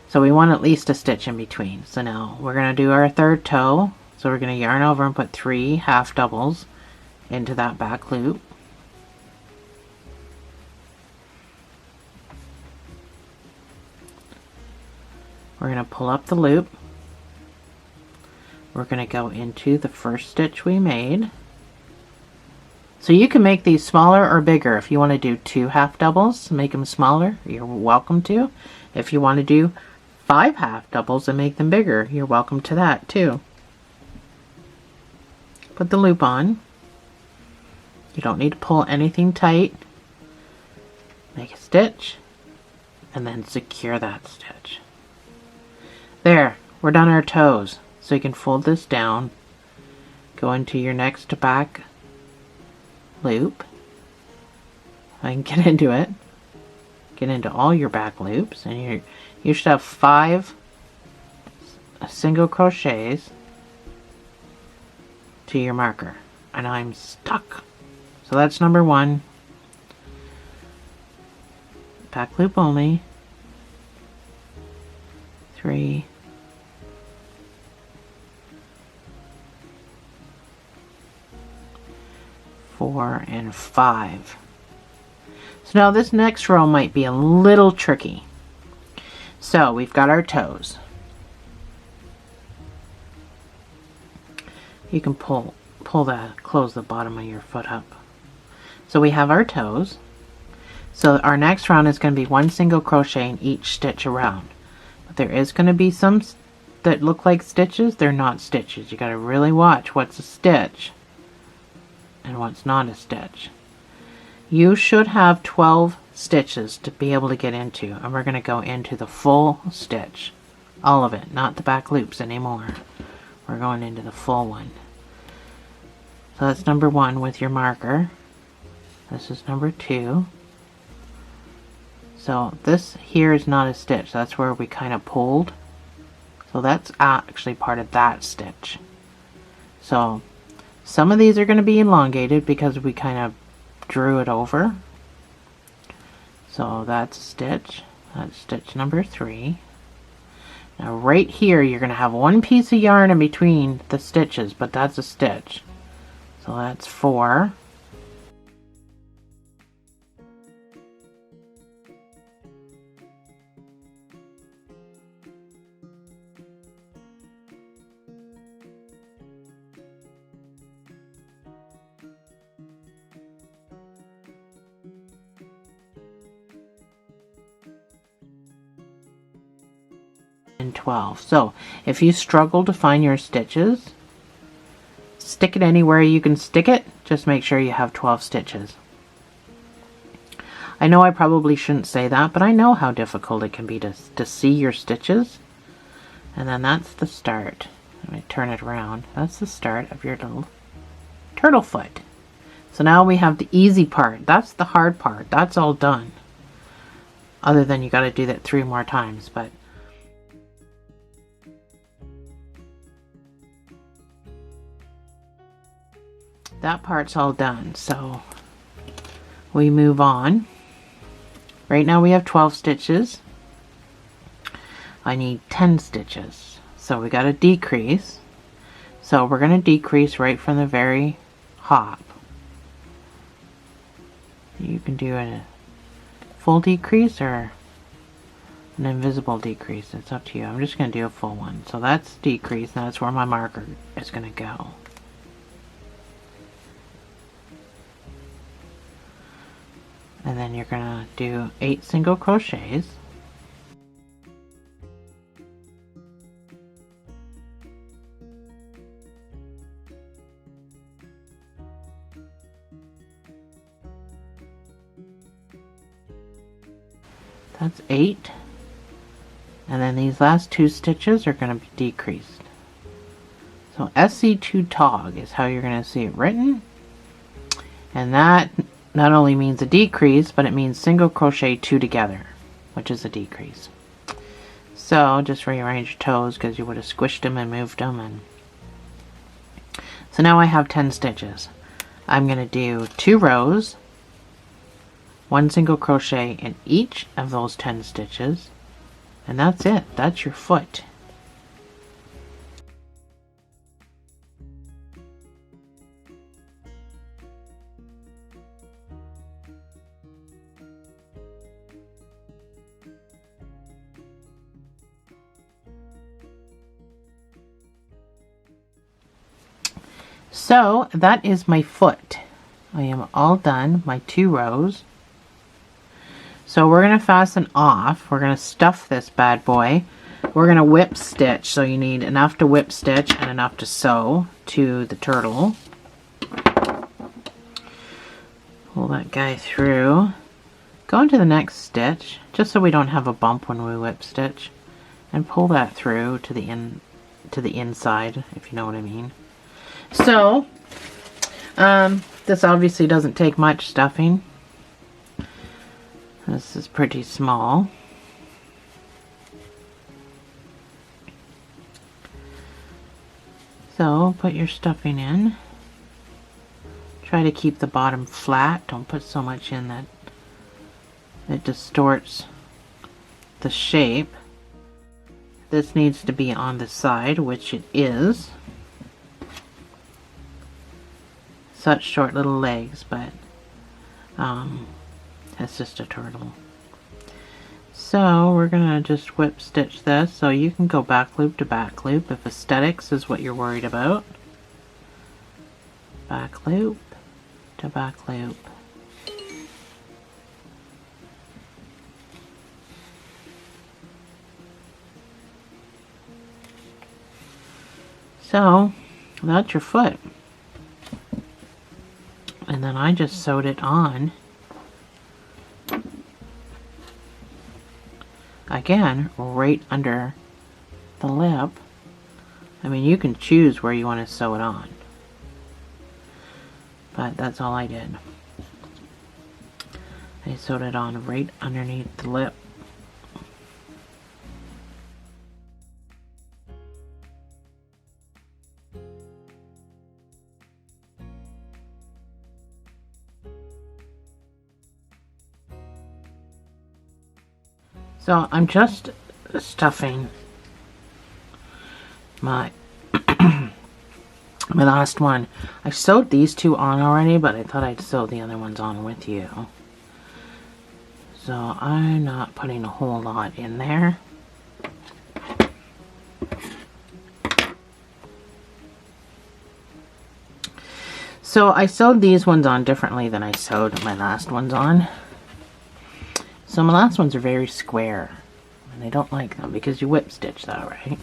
Speaker 1: So we want at least a stitch in between. So now we're going to do our third toe. So we're going to yarn over and put 3 half doubles into that back loop. We're going to pull up the loop. We're going to go into the first stitch we made. So you can make these smaller or bigger. If you want to do 2 half doubles, make them smaller, you're welcome to. If you want to do 5 half doubles and make them bigger, you're welcome to that too. Put the loop on. You don't need to pull anything tight. Make a stitch and then secure that stitch. There, we're done our toes. So you can fold this down, go into your next back loop. I can get into it. Get into all your back loops, and you should have 5 single crochets to your marker. And I'm stuck. So that's number 1. Back loop only. 3. 4 and 5. So now this next row might be a little tricky. So we've got our toes. You can close the bottom of your foot up. So we have our toes. So our next round is going to be 1 single crochet in each stitch around. But there is going to be some that look like stitches. They're not stitches. You got to really watch what's a stitch and what's not a stitch. You should have 12 stitches to be able to get into, and we're going to go into the full stitch. All of it, not the back loops anymore. We're going into the full one. So that's number 1 with your marker. This is number 2. So this here is not a stitch. That's where we kind of pulled. So that's actually part of that stitch. So some of these are going to be elongated because we kind of drew it over. So that's a stitch. That's stitch number 3. Now right here you're going to have 1 piece of yarn in between the stitches, but that's a stitch. So that's 4. 12. So if you struggle to find your stitches, stick it anywhere you can stick it. Just make sure you have 12 stitches. I know I probably shouldn't say that, but I know how difficult it can be to see your stitches. And then that's the start. Let me turn it around. That's the start of your little turtle foot. So now we have the easy part. That's the hard part. That's all done. Other than you got to do that 3 more times, but that part's all done. So we move on. Right now we have 12 stitches. I need 10 stitches. So we got to decrease. So we're going to decrease right from the very hop. You can do a full decrease or an invisible decrease. It's up to you. I'm just going to do a full one. So that's decrease. And that's where my marker is going to go. And then you're going to do 8 single crochets. That's 8. And then these last 2 stitches are going to be decreased. So SC2 tog is how you're going to see it written. And that not only means a decrease, but it means single crochet 2 together, which is a decrease. So just rearrange your toes because you would have squished them and moved them. And so now I have 10 stitches. I'm going to do 2 rows, 1 single crochet in each of those 10 stitches, and that's it. That's your foot. So that is my foot. I am all done, my 2 rows. So we're going to fasten off. We're going to stuff this bad boy. We're going to whip stitch. So you need enough to whip stitch and enough to sew to the turtle. Pull that guy through. Go into the next stitch, just so we don't have a bump when we whip stitch. And pull that through to the inside, if you know what I mean. So, this obviously doesn't take much stuffing. This is pretty small. So, put your stuffing in. Try to keep the bottom flat. Don't put so much in that it distorts the shape. This needs to be on the side, which it is. Such short little legs, but it's just a turtle. So we're gonna just whip stitch this, so you can go back loop to back loop if aesthetics is what you're worried about. Back loop to back loop. So that's your foot. And then I just sewed it on. Again, right under the lip. I mean, you can choose where you want to sew it on. But that's all I did. I sewed it on right underneath the lip. So I'm just stuffing my my last one. I sewed these 2 on already, but I thought I'd sew the other ones on with you. So I'm not putting a whole lot in there. So I sewed these ones on differently than I sewed my last ones on. So my last ones are very square. And I don't like them because you whip stitch that, right?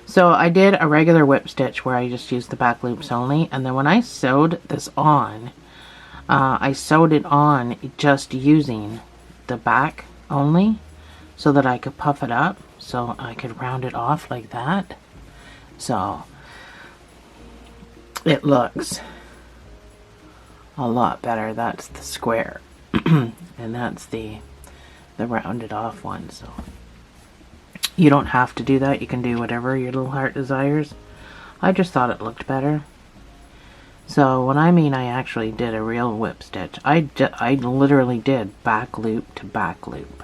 Speaker 1: So I did a regular whip stitch where I just used the back loops only, and then when I sewed this on, I sewed it on just using the back only so that I could puff it up so I could round it off like that. So it looks a lot better. That's the square and that's the rounded off one. So you don't have to do that. You can do whatever your little heart desires. I just thought it looked better. So when I mean I actually did a real whip stitch, I literally did back loop to back loop.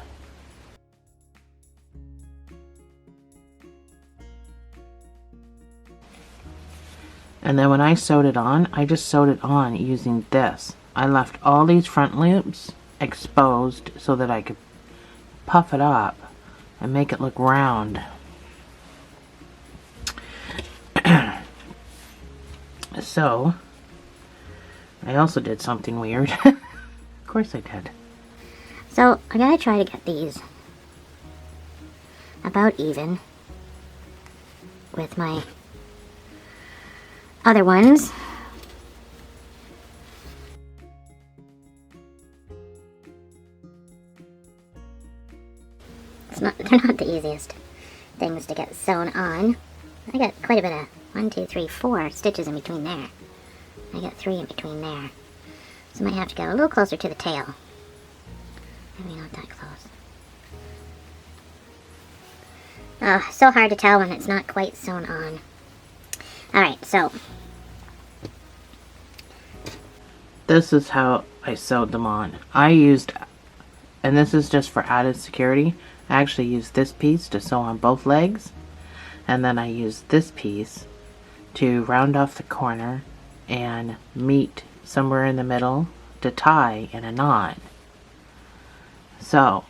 Speaker 1: And then when I sewed it on, I just sewed it on using this. I left all these front loops exposed so that I could puff it up and make it look round. So I also did something weird. Of course I did.
Speaker 2: So I gotta try to get these about even with my other ones. They're not the easiest things to get sewn on. I got quite a bit of 1, 2, 3, 4 stitches in between there. I got 3 in between there. So I might have to get a little closer to the tail. Maybe not that close. Oh, so hard to tell when it's not quite sewn on. Alright, so
Speaker 1: this is how I sewed them on. I used, and this is just for added security, I actually used this piece to sew on both legs, and then I used this piece to round off the corner and meet somewhere in the middle to tie in a knot. So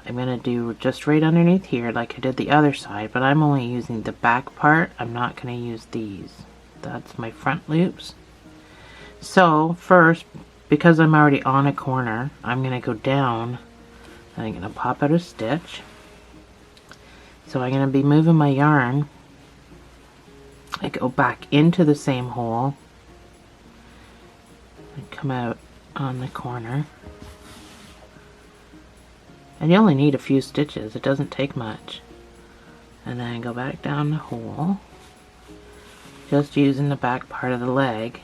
Speaker 1: I'm going to do just right underneath here like I did the other side, but I'm only using the back part. I'm not going to use these. That's my front loops. So first, because I'm already on a corner, I'm going to go down and I'm going to pop out a stitch. So I'm going to be moving my yarn. I go back into the same hole and come out on the corner. And you only need a few stitches, it doesn't take much. And then go back down the hole, just using the back part of the leg.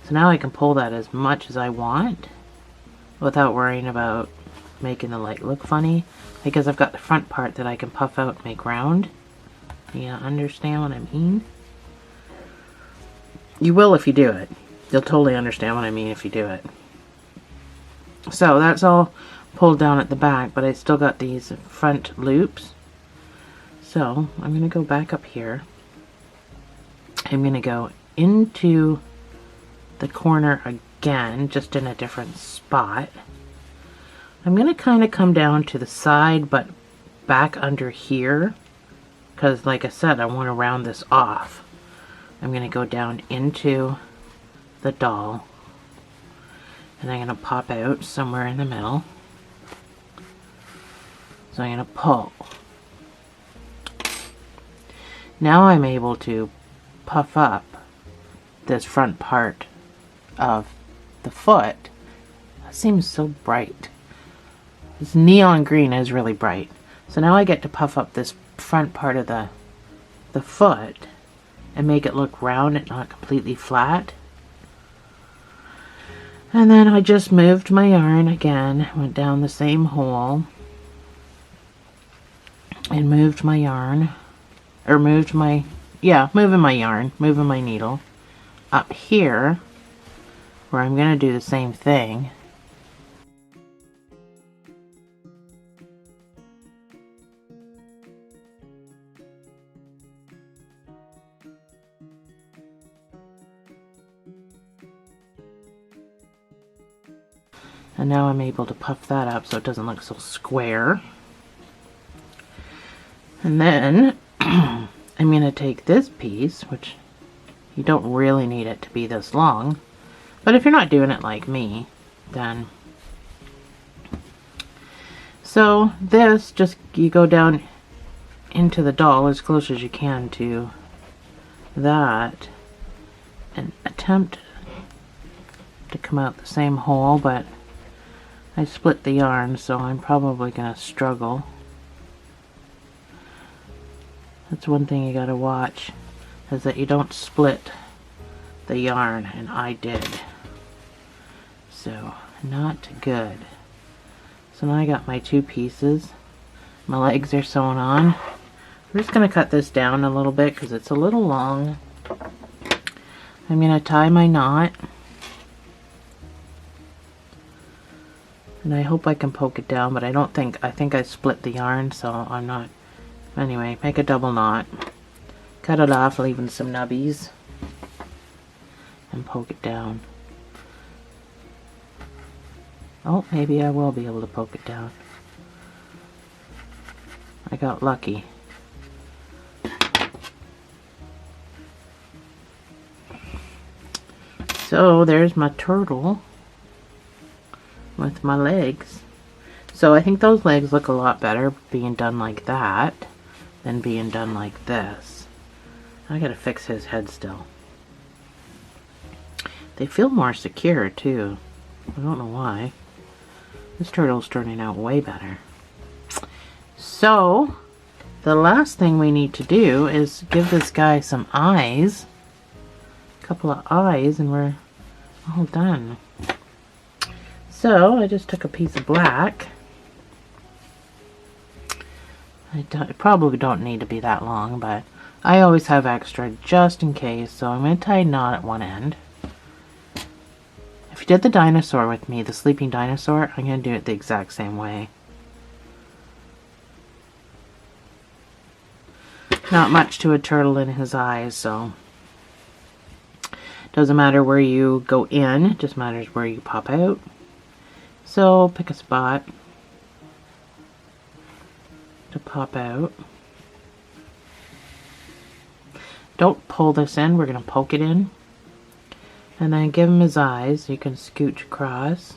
Speaker 1: So now I can pull that as much as I want without worrying about making the leg look funny, because I've got the front part that I can puff out and make round. You understand what I mean? You will if you do it. You'll totally understand what I mean if you do it. So that's all pulled down at the back, but I still got these front loops. So I'm going to go back up here. I'm going to go into the corner again, just in a different spot. I'm going to kind of come down to the side, but back under here, because like I said, I want to round this off. I'm going to go down into the doll, and I'm going to pop out somewhere in the middle. So I'm going to pull. Now I'm able to puff up this front part of the foot. That seems so bright. This neon green is really bright. So now I get to puff up this front part of the foot and make it look round and not completely flat. And then I just moved my yarn again, went down the same hole and moved my yarn, or moving my yarn, moving my needle up here where I'm going to do the same thing. And now I'm able to puff that up so it doesn't look so square. And then I'm going to take this piece, which you don't really need it to be this long, but if you're not doing it like me, then So this, just you go down into the doll as close as you can to that and attempt to come out the same hole, but I split the yarn, so I'm probably gonna struggle. That's one thing you gotta watch, is that you don't split the yarn, and I did. So, not good. So now I got my 2 pieces. My legs are sewn on. I'm just gonna cut this down a little bit because it's a little long. I'm gonna tie my knot. And I hope I can poke it down, but I think I split the yarn, so I'm not. Anyway, make a double knot. Cut it off, leaving some nubbies. And poke it down. Oh, maybe I will be able to poke it down. I got lucky. So there's my turtle with my legs. So I think those legs look a lot better being done like that than being done like this. I gotta fix his head still. They feel more secure too. I don't know why. This turtle's turning out way better. So the last thing we need to do is give this guy some eyes. A couple of eyes, and we're all done. So I just took a piece of black. I probably don't need to be that long, but I always have extra just in case. So I'm going to tie a knot at one end. If you did the dinosaur with me, the sleeping dinosaur, I'm going to do it the exact same way. Not much to a turtle in his eyes, so doesn't matter where you go in, it just matters where you pop out. So pick a spot to pop out. Don't pull this in, we're going to poke it in. And then give him his eyes. You can scooch across.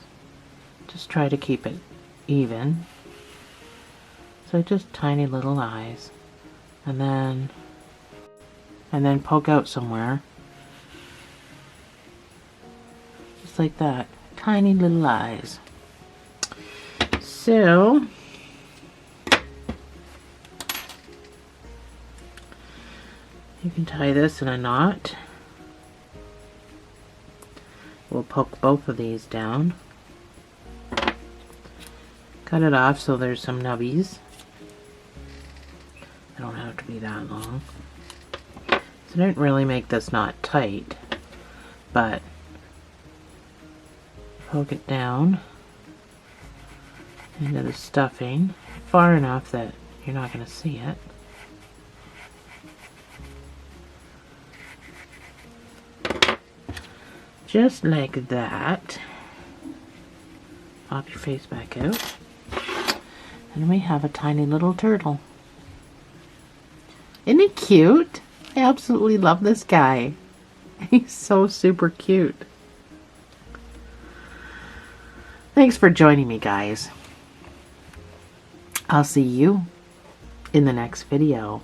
Speaker 1: Just try to keep it even. So just tiny little eyes. And then poke out somewhere. Just like that. Tiny little eyes. So you can tie this in a knot. We'll poke both of these down. Cut it off so there's some nubbies. They don't have to be that long. So I didn't really make this knot tight, but poke it down into the stuffing far enough that you're not going to see it. Just like that. Pop your face back out. And we have a tiny little turtle. Isn't he cute? I absolutely love this guy. He's so super cute. Thanks for joining me, guys. I'll see you in the next video.